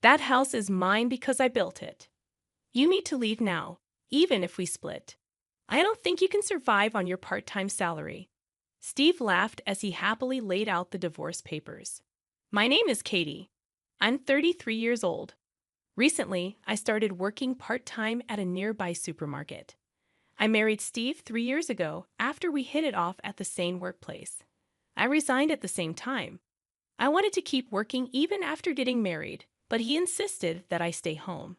That house is mine because I built it. You need to leave now, even if we split. I don't think you can survive on your part-time salary. Steve laughed as he happily laid out the divorce papers. My name is Katie. I'm 33 years old. Recently, I started working part-time at a nearby supermarket. I married Steve 3 years ago after we hit it off at the same workplace. I resigned at the same time. I wanted to keep working even after getting married, but he insisted that I stay home.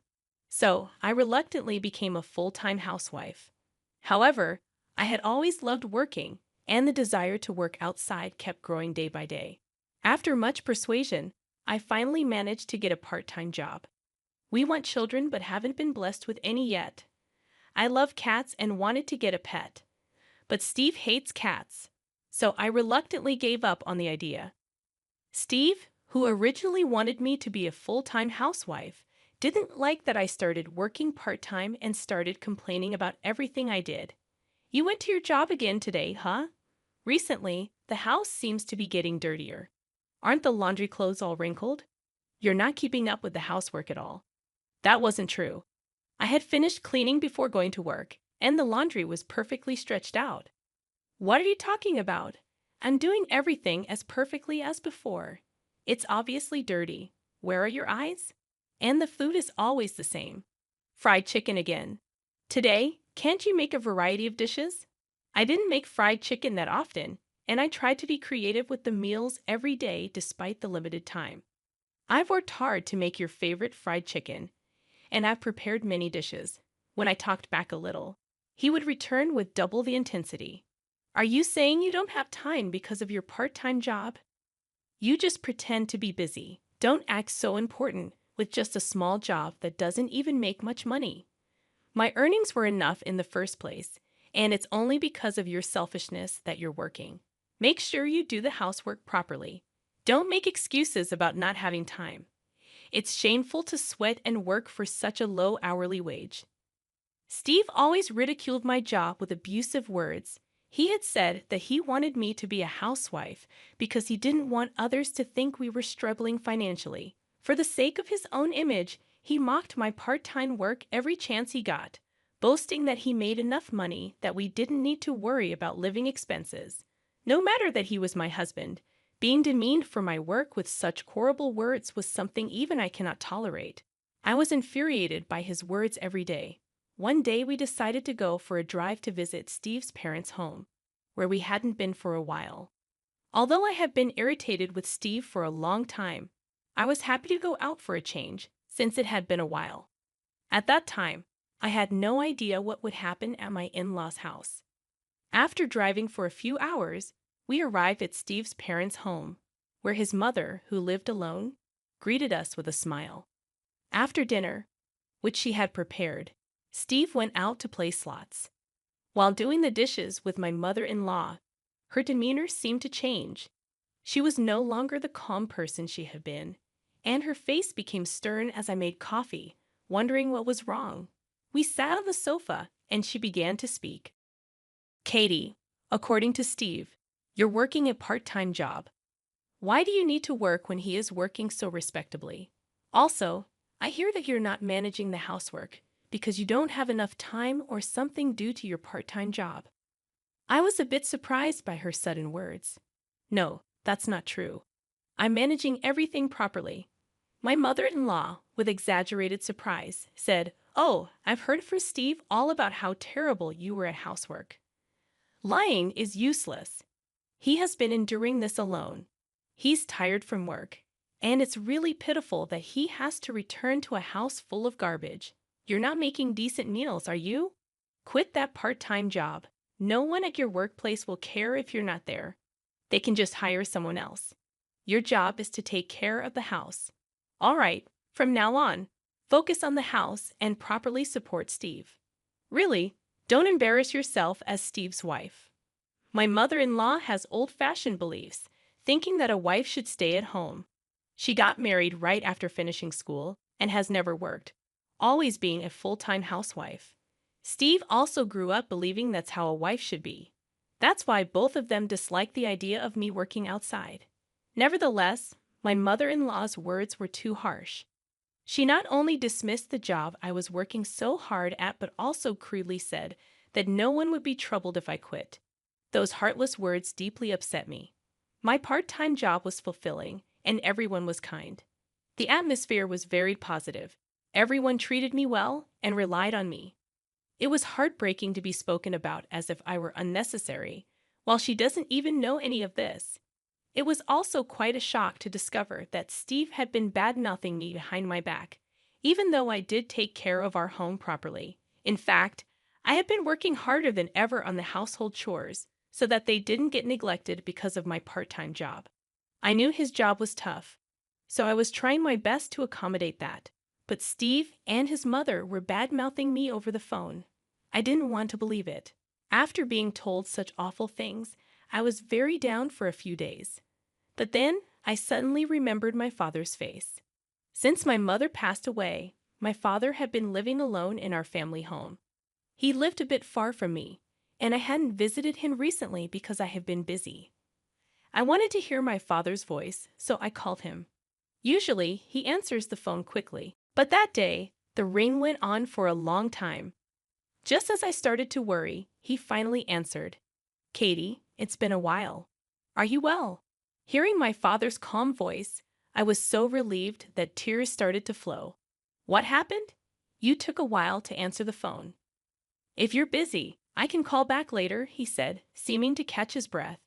So, I reluctantly became a full-time housewife. However, I had always loved working, and the desire to work outside kept growing day by day. After much persuasion, I finally managed to get a part-time job. We want children but haven't been blessed with any yet. I love cats and wanted to get a pet. But Steve hates cats, so I reluctantly gave up on the idea. Steve, who originally wanted me to be a full-time housewife, didn't like that I started working part-time and started complaining about everything I did. You went to your job again today, huh? Recently, the house seems to be getting dirtier. Aren't the laundry clothes all wrinkled? You're not keeping up with the housework at all. That wasn't true. I had finished cleaning before going to work, and the laundry was perfectly stretched out. What are you talking about? I'm doing everything as perfectly as before. It's obviously dirty. Where are your eyes? And the food is always the same. Fried chicken again. Today, can't you make a variety of dishes? I didn't make fried chicken that often, and I tried to be creative with the meals every day despite the limited time. I've worked hard to make your favorite fried chicken, and I've prepared many dishes. When I talked back a little, he would return with double the intensity. Are you saying you don't have time because of your part-time job? You just pretend to be busy. Don't act so important with just a small job that doesn't even make much money. My earnings were enough in the first place, and it's only because of your selfishness that you're working. Make sure you do the housework properly. Don't make excuses about not having time. It's shameful to sweat and work for such a low hourly wage. Steve always ridiculed my job with abusive words. He had said that he wanted me to be a housewife because he didn't want others to think we were struggling financially. For the sake of his own image, he mocked my part-time work every chance he got, boasting that he made enough money that we didn't need to worry about living expenses. No matter that he was my husband, being demeaned for my work with such horrible words was something even I cannot tolerate. I was infuriated by his words every day. One day we decided to go for a drive to visit Steve's parents' home, where we hadn't been for a while. Although I have been irritated with Steve for a long time, I was happy to go out for a change, since it had been a while. At that time, I had no idea what would happen at my in-laws' house. After driving for a few hours, we arrived at Steve's parents' home, where his mother, who lived alone, greeted us with a smile. After dinner, which she had prepared, Steve went out to play slots. While doing the dishes with my mother-in-law, her demeanor seemed to change. She was no longer the calm person she had been, and her face became stern as I made coffee, wondering what was wrong. We sat on the sofa, and she began to speak. Katie, according to Steve, you're working a part-time job. Why do you need to work when he is working so respectably? Also, I hear that you're not managing the housework because you don't have enough time or something due to your part-time job. I was a bit surprised by her sudden words. No, that's not true. I'm managing everything properly. My mother-in-law, with exaggerated surprise, said, "Oh, I've heard from Steve all about how terrible you were at housework. Lying is useless. He has been enduring this alone. He's tired from work, and it's really pitiful that he has to return to a house full of garbage. You're not making decent meals, are you? Quit that part-time job. No one at your workplace will care if you're not there. They can just hire someone else. Your job is to take care of the house. All right, from now on, focus on the house and properly support Steve. Really, don't embarrass yourself as Steve's wife." My mother-in-law has old-fashioned beliefs, thinking that a wife should stay at home. She got married right after finishing school and has never worked, always being a full-time housewife. Steve also grew up believing that's how a wife should be. That's why both of them dislike the idea of me working outside. Nevertheless, my mother-in-law's words were too harsh. She not only dismissed the job I was working so hard at, but also crudely said that no one would be troubled if I quit. Those heartless words deeply upset me. My part-time job was fulfilling, and everyone was kind. The atmosphere was very positive. Everyone treated me well and relied on me. It was heartbreaking to be spoken about as if I were unnecessary, while she doesn't even know any of this. It was also quite a shock to discover that Steve had been bad-mouthing me behind my back, even though I did take care of our home properly. In fact, I had been working harder than ever on the household chores so that they didn't get neglected because of my part-time job. I knew his job was tough, so I was trying my best to accommodate that. But Steve and his mother were bad-mouthing me over the phone. I didn't want to believe it. After being told such awful things, I was very down for a few days. But then I suddenly remembered my father's face. Since my mother passed away, my father had been living alone in our family home. He lived a bit far from me, and I hadn't visited him recently because I have been busy. I wanted to hear my father's voice, so I called him. Usually, he answers the phone quickly, but that day, the ring went on for a long time. Just as I started to worry, he finally answered. "Katie, it's been a while. Are you well?" Hearing my father's calm voice, I was so relieved that tears started to flow. "What happened?" "You took a while to answer the phone." "If you're busy, I can call back later," he said, seeming to catch his breath.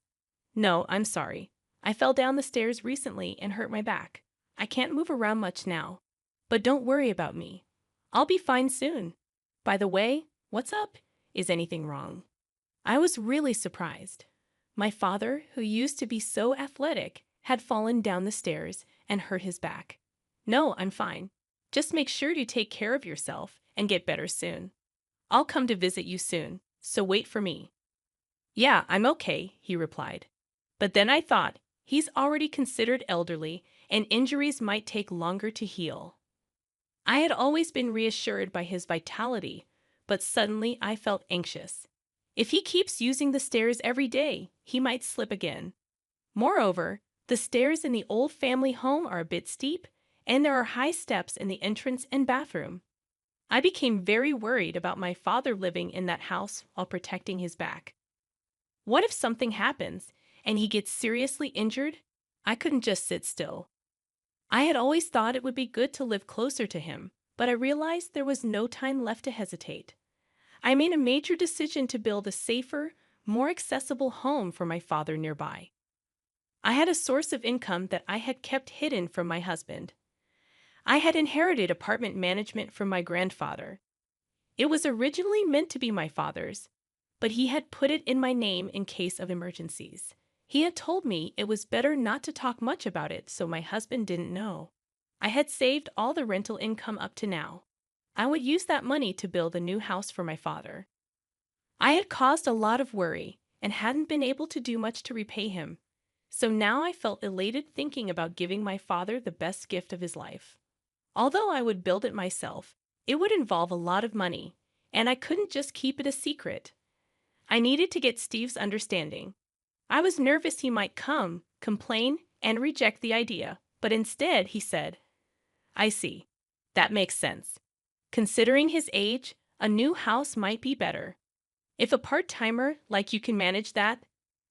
"No, I'm sorry. I fell down the stairs recently and hurt my back. I can't move around much now. But don't worry about me. I'll be fine soon. By the way, what's up? Is anything wrong?" I was really surprised. My father, who used to be so athletic, had fallen down the stairs and hurt his back. "No, I'm fine. Just make sure you take care of yourself and get better soon. I'll come to visit you soon, so wait for me." "Yeah, I'm okay," he replied. But then I thought, he's already considered elderly, and injuries might take longer to heal. I had always been reassured by his vitality, but suddenly I felt anxious. If he keeps using the stairs every day, he might slip again. Moreover, the stairs in the old family home are a bit steep, and there are high steps in the entrance and bathroom. I became very worried about my father living in that house while protecting his back. What if something happens and he gets seriously injured? I couldn't just sit still. I had always thought it would be good to live closer to him, but I realized there was no time left to hesitate. I made a major decision to build a safer, more accessible home for my father nearby. I had a source of income that I had kept hidden from my husband. I had inherited apartment management from my grandfather. It was originally meant to be my father's, but he had put it in my name in case of emergencies. He had told me it was better not to talk much about it so my husband didn't know. I had saved all the rental income up to now. I would use that money to build a new house for my father. I had caused a lot of worry and hadn't been able to do much to repay him, so now I felt elated thinking about giving my father the best gift of his life. Although I would build it myself, it would involve a lot of money, and I couldn't just keep it a secret. I needed to get Steve's understanding. I was nervous he might come, complain, and reject the idea, but instead he said, "I see. That makes sense. Considering his age, a new house might be better. If a part-timer like you can manage that,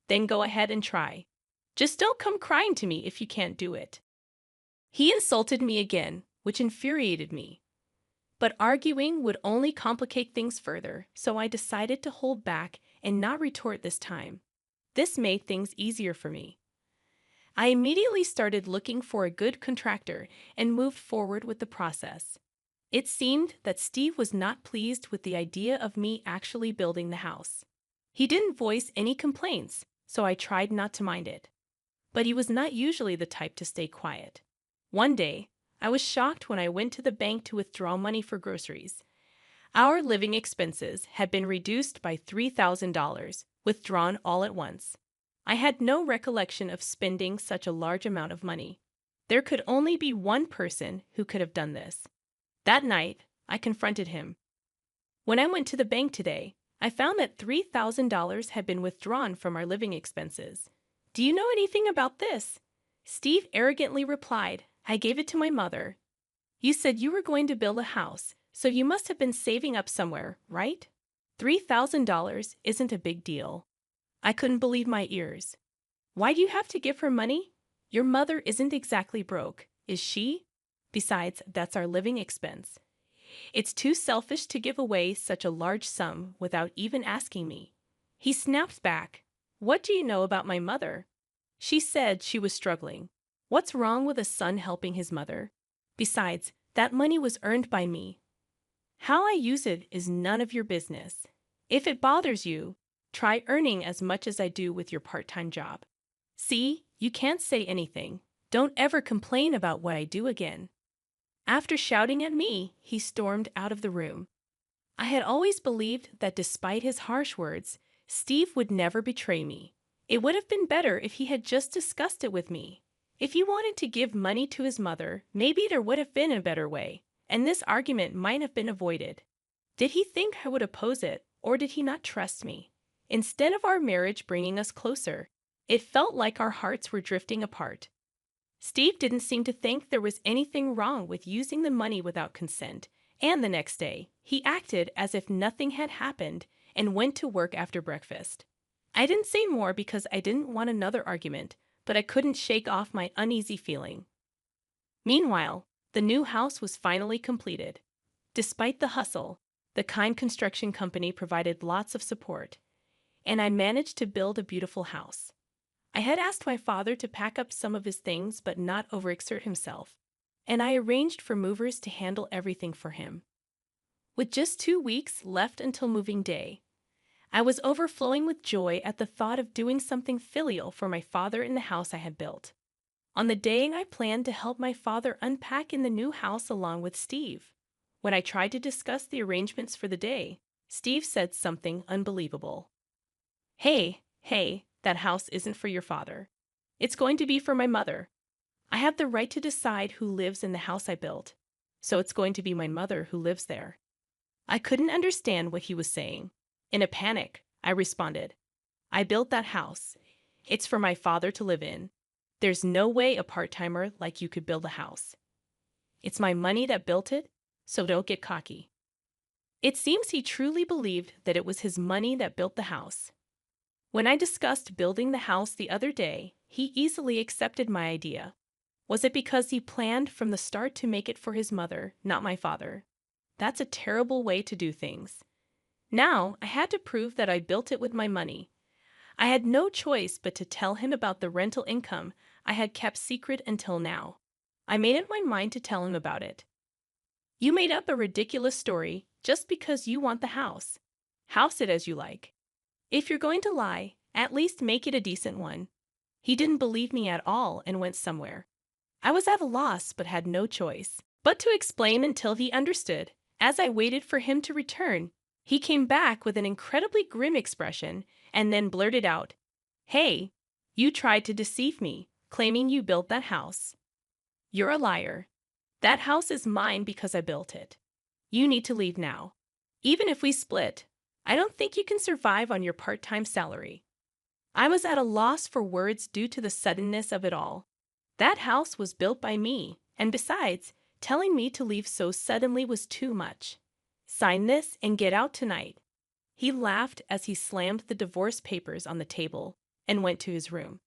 then go ahead and try. Just don't come crying to me if you can't do it." He insulted me again, which infuriated me. But arguing would only complicate things further, so I decided to hold back and not retort this time. This made things easier for me. I immediately started looking for a good contractor and moved forward with the process. It seemed that Steve was not pleased with the idea of me actually building the house. He didn't voice any complaints, so I tried not to mind it. But he was not usually the type to stay quiet. One day, I was shocked when I went to the bank to withdraw money for groceries. Our living expenses had been reduced by $3,000, withdrawn all at once. I had no recollection of spending such a large amount of money. There could only be one person who could have done this. That night, I confronted him. "When I went to the bank today, I found that $3,000 had been withdrawn from our living expenses. Do you know anything about this?" Steve arrogantly replied, "I gave it to my mother." You said you were going to build a house, so you must have been saving up somewhere, right? $3,000 isn't a big deal. I couldn't believe my ears. Why do you have to give her money? Your mother isn't exactly broke, is she? Besides, that's our living expense. It's too selfish to give away such a large sum without even asking me. He snapped back. What do you know about my mother? She said she was struggling. What's wrong with a son helping his mother? Besides, that money was earned by me. How I use it is none of your business. If it bothers you, try earning as much as I do with your part-time job. See, you can't say anything. Don't ever complain about what I do again. After shouting at me, he stormed out of the room. I had always believed that despite his harsh words, Steve would never betray me. It would have been better if he had just discussed it with me. If he wanted to give money to his mother, maybe there would have been a better way, and this argument might have been avoided. Did he think I would oppose it, or did he not trust me? Instead of our marriage bringing us closer, it felt like our hearts were drifting apart. Steve didn't seem to think there was anything wrong with using the money without consent, and the next day, he acted as if nothing had happened and went to work after breakfast. I didn't say more because I didn't want another argument, but I couldn't shake off my uneasy feeling. Meanwhile, the new house was finally completed. Despite the hustle, the kind construction company provided lots of support, and I managed to build a beautiful house. I had asked my father to pack up some of his things but not overexert himself, and I arranged for movers to handle everything for him. With just 2 weeks left until moving day, I was overflowing with joy at the thought of doing something filial for my father in the house I had built. On the day, I planned to help my father unpack in the new house along with Steve. When I tried to discuss the arrangements for the day, Steve said something unbelievable. Hey, that house isn't for your father. It's going to be for my mother. I have the right to decide who lives in the house I built, so it's going to be my mother who lives there. I couldn't understand what he was saying. In a panic, I responded, I built that house. It's for my father to live in. There's no way a part-timer like you could build a house. It's my money that built it, so don't get cocky. It seems he truly believed that it was his money that built the house. When I discussed building the house the other day, he easily accepted my idea. Was it because he planned from the start to make it for his mother, not my father? That's a terrible way to do things. Now, I had to prove that I built it with my money. I had no choice but to tell him about the rental income I had kept secret until now. I made up my mind to tell him about it. You made up a ridiculous story just because you want the house. House it as you like. If you're going to lie, at least make it a decent one. He didn't believe me at all and went somewhere. I was at a loss but had no choice but to explain until he understood. As I waited for him to return, he came back with an incredibly grim expression and then blurted out, Hey, you tried to deceive me, claiming you built that house. You're a liar. That house is mine because I built it. You need to leave now. Even if we split, I don't think you can survive on your part-time salary. I was at a loss for words due to the suddenness of it all. That house was built by me, and besides, telling me to leave so suddenly was too much. Sign this and get out tonight. He laughed as he slammed the divorce papers on the table and went to his room.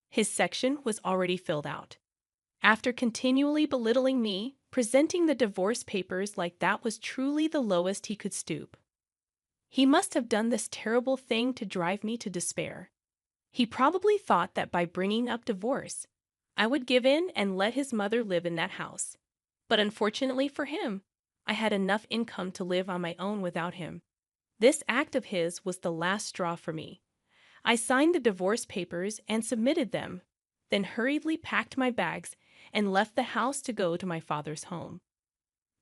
His section was already filled out. After continually belittling me, presenting the divorce papers like that was truly the lowest he could stoop. He must have done this terrible thing to drive me to despair. He probably thought that by bringing up divorce, I would give in and let his mother live in that house. But unfortunately for him, I had enough income to live on my own without him. This act of his was the last straw for me. I signed the divorce papers and submitted them, then hurriedly packed my bags and left the house to go to my father's home.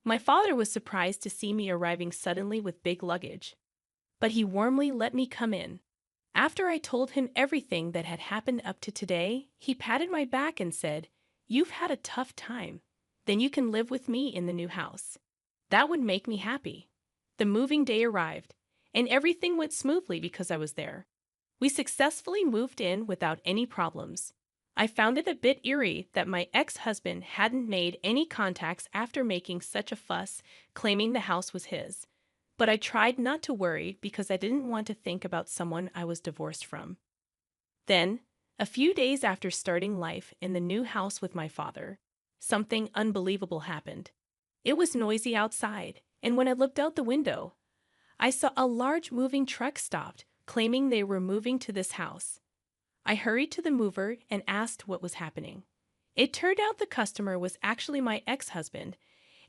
My father was surprised to see me arriving suddenly with big luggage, but he warmly let me come in. After I told him everything that had happened up to today, he patted my back and said, You've had a tough time. Then you can live with me in the new house. That would make me happy. The moving day arrived, and everything went smoothly because I was there. We successfully moved in without any problems. I found it a bit eerie that my ex-husband hadn't made any contacts after making such a fuss, claiming the house was his. But I tried not to worry because I didn't want to think about someone I was divorced from. Then, a few days after starting life in the new house with my father, something unbelievable happened. It was noisy outside, and when I looked out the window, I saw a large moving truck stopped, claiming they were moving to this house. I hurried to the mover and asked what was happening. It turned out the customer was actually my ex-husband,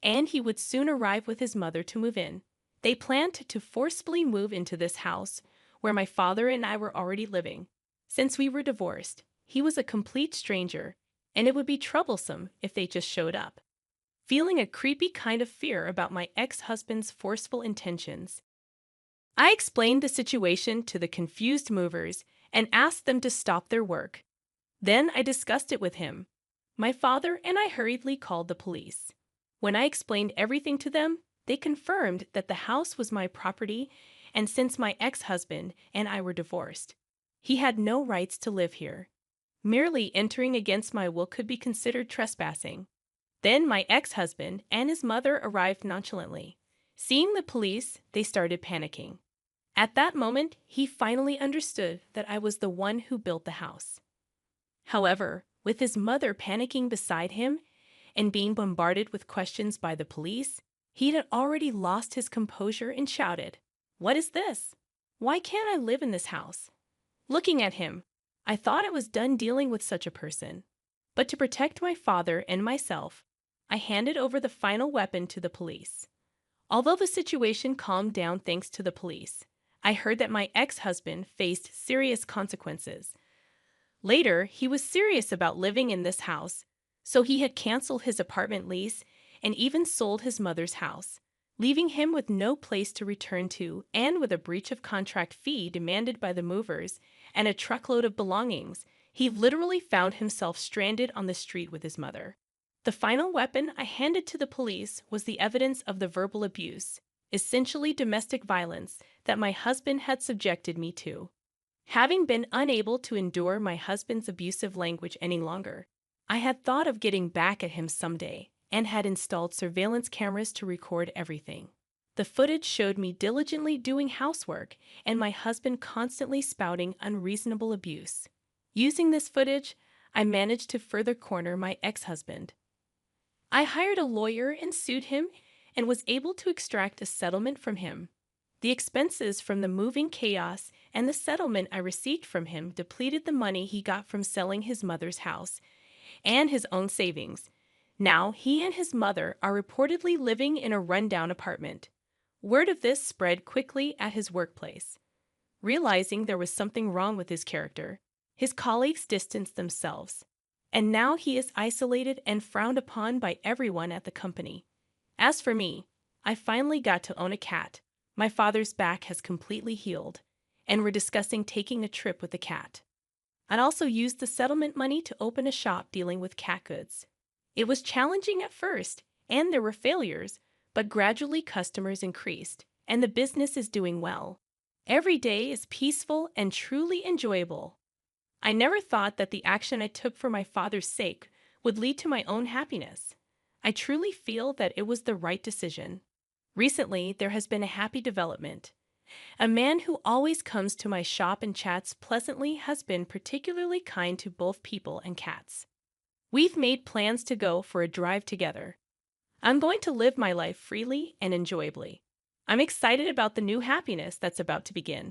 and he would soon arrive with his mother to move in. They planned to forcibly move into this house where my father and I were already living. Since we were divorced, he was a complete stranger, and it would be troublesome if they just showed up. Feeling a creepy kind of fear about my ex-husband's forceful intentions, I explained the situation to the confused movers and asked them to stop their work. Then I discussed it with him. My father and I hurriedly called the police. When I explained everything to them, they confirmed that the house was my property, and since my ex-husband and I were divorced, he had no rights to live here. Merely entering against my will could be considered trespassing. Then my ex-husband and his mother arrived nonchalantly. Seeing the police, they started panicking. At that moment, he finally understood that I was the one who built the house. However, with his mother panicking beside him and being bombarded with questions by the police, he had already lost his composure and shouted, "What is this? Why can't I live in this house?" Looking at him, I thought I was done dealing with such a person. But to protect my father and myself, I handed over the final weapon to the police. Although the situation calmed down thanks to the police, I heard that my ex-husband faced serious consequences. Later, he was serious about living in this house, so he had canceled his apartment lease and even sold his mother's house, leaving him with no place to return to and with a breach of contract fee demanded by the movers and a truckload of belongings. He literally found himself stranded on the street with his mother. The final weapon I handed to the police was the evidence of the verbal abuse, essentially domestic violence, that my husband had subjected me to. Having been unable to endure my husband's abusive language any longer, I had thought of getting back at him someday and had installed surveillance cameras to record everything. The footage showed me diligently doing housework and my husband constantly spouting unreasonable abuse. Using this footage, I managed to further corner my ex-husband. I hired a lawyer and sued him and was able to extract a settlement from him. The expenses from the moving chaos and the settlement I received from him depleted the money he got from selling his mother's house and his own savings. Now he and his mother are reportedly living in a rundown apartment. Word of this spread quickly at his workplace. Realizing there was something wrong with his character, his colleagues distanced themselves, and now he is isolated and frowned upon by everyone at the company. As for me, I finally got to own a cat. My father's back has completely healed, and we're discussing taking a trip with the cat. I'd also used the settlement money to open a shop dealing with cat goods. It was challenging at first, and there were failures, but gradually customers increased, and the business is doing well. Every day is peaceful and truly enjoyable. I never thought that the action I took for my father's sake would lead to my own happiness. I truly feel that it was the right decision. Recently, there has been a happy development. A man who always comes to my shop and chats pleasantly has been particularly kind to both people and cats. We've made plans to go for a drive together. I'm going to live my life freely and enjoyably. I'm excited about the new happiness that's about to begin.